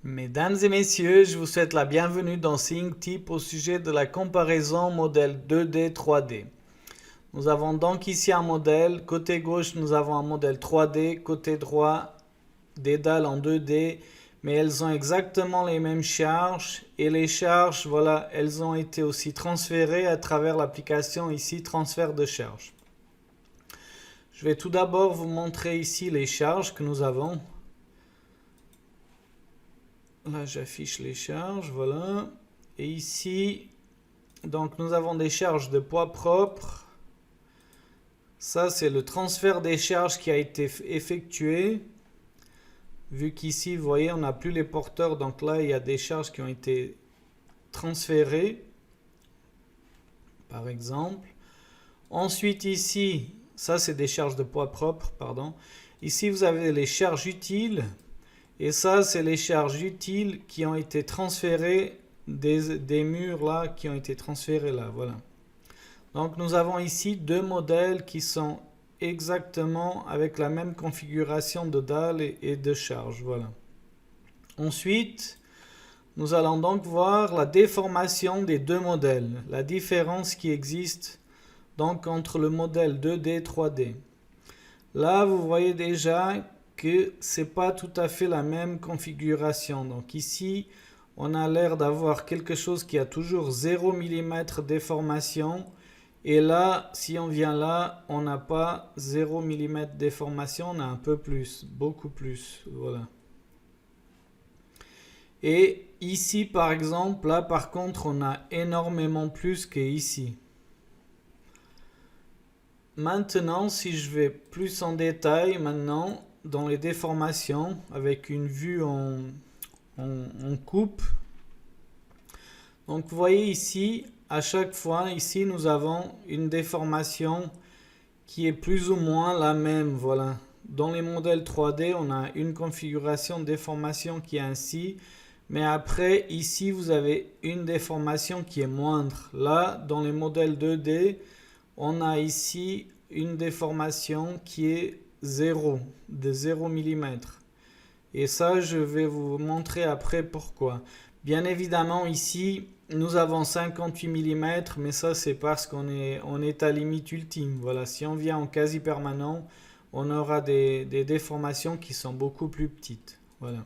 Mesdames et messieurs, je vous souhaite la bienvenue dans Inktip au sujet de la comparaison modèle 2D 3D. Nous avons donc ici un modèle, côté gauche nous avons un modèle 3D, côté droit des dalles en 2D, mais elles ont exactement les mêmes charges et les charges, voilà, elles ont été aussi transférées à travers l'application ici, transfert de charge. Je vais tout d'abord vous montrer ici les charges que nous avons. Là, j'affiche les charges, voilà. Et ici, donc nous avons des charges de poids propre. Ça, c'est le transfert des charges qui a été effectué. Vu qu'ici, vous voyez, on n'a plus les porteurs. Donc là, il y a des charges qui ont été transférées, par exemple. Ensuite, ici, ça, c'est des charges de poids propre, pardon. Ici, vous avez les charges utiles. Et ça, c'est les charges utiles qui ont été transférées des murs là, qui ont été transférés là, voilà. Donc nous avons ici deux modèles qui sont exactement avec la même configuration de dalles et de charges, voilà. Ensuite, nous allons donc voir la déformation des deux modèles, la différence qui existe donc entre le modèle 2D et 3D. Là, vous voyez déjà que c'est pas tout à fait la même configuration. Donc ici, on a l'air d'avoir quelque chose qui a toujours 0 mm de déformation. Et là, si on vient là, on n'a pas 0 mm de déformation, on a un peu plus, beaucoup plus. Voilà. Et ici, par exemple, là, par contre, on a énormément plus qu'ici. Maintenant, si je vais plus en détail, maintenant, dans les déformations, avec une vue en coupe. Donc vous voyez ici, à chaque fois, ici nous avons une déformation qui est plus ou moins la même. Voilà. Dans les modèles 3D, on a une configuration de déformation qui est ainsi. Mais après, ici, vous avez une déformation qui est moindre. Là, dans les modèles 2D, on a ici une déformation qui est 0, de 0 mm. Et ça, je vais vous montrer après pourquoi. Bien évidemment, ici, nous avons 58 mm, mais ça, c'est parce qu'on est à limite ultime. Voilà, si on vient en quasi permanent, on aura des déformations qui sont beaucoup plus petites. Voilà.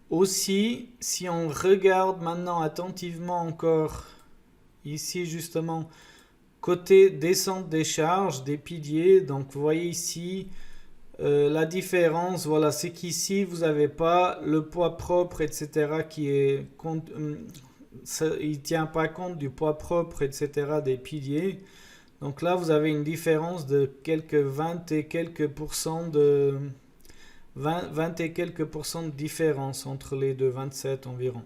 Aussi, si on regarde maintenant attentivement encore, ici justement, côté descente des charges, des piliers, donc vous voyez ici, la différence, voilà, c'est qu'ici, vous n'avez pas le poids propre, etc., qui est... il ne tient pas compte du poids propre, etc., des piliers. Donc là, vous avez une différence de quelques 20 et quelques pourcents de... 20 et quelques pourcents de différence entre les deux, 27 environ.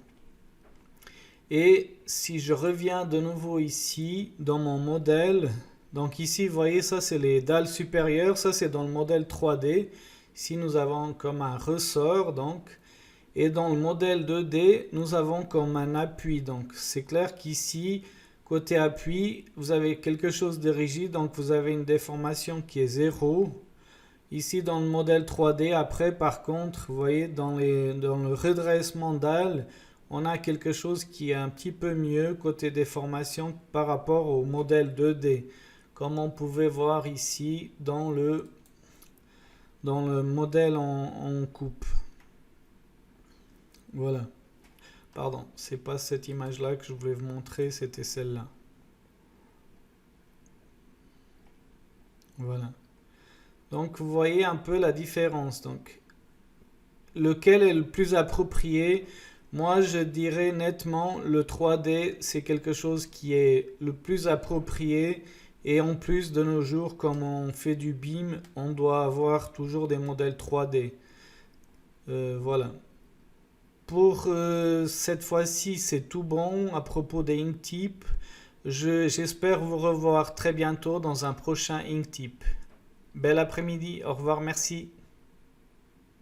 Et si je reviens de nouveau ici, dans mon modèle, donc ici, vous voyez, ça c'est les dalles supérieures, ça c'est dans le modèle 3D. Ici, nous avons comme un ressort, donc. Et dans le modèle 2D, nous avons comme un appui. Donc, c'est clair qu'ici, côté appui, vous avez quelque chose de rigide, donc vous avez une déformation qui est 0. Ici, dans le modèle 3D, après, par contre, vous voyez, dans le redressement dalle, on a quelque chose qui est un petit peu mieux côté déformation par rapport au modèle 2D. Comme on pouvait voir ici dans le modèle en coupe. Voilà. Pardon, c'est pas cette image-là que je voulais vous montrer, c'était celle-là. Voilà. Donc vous voyez un peu la différence. Donc, lequel est le plus approprié? Moi, je dirais nettement le 3D, c'est quelque chose qui est le plus approprié. Et en plus, de nos jours, comme on fait du BIM, on doit avoir toujours des modèles 3D. Voilà. Pour cette fois-ci, c'est tout bon à propos des Inktip. J'espère vous revoir très bientôt dans un prochain Inktip. Bel après-midi, au revoir, merci.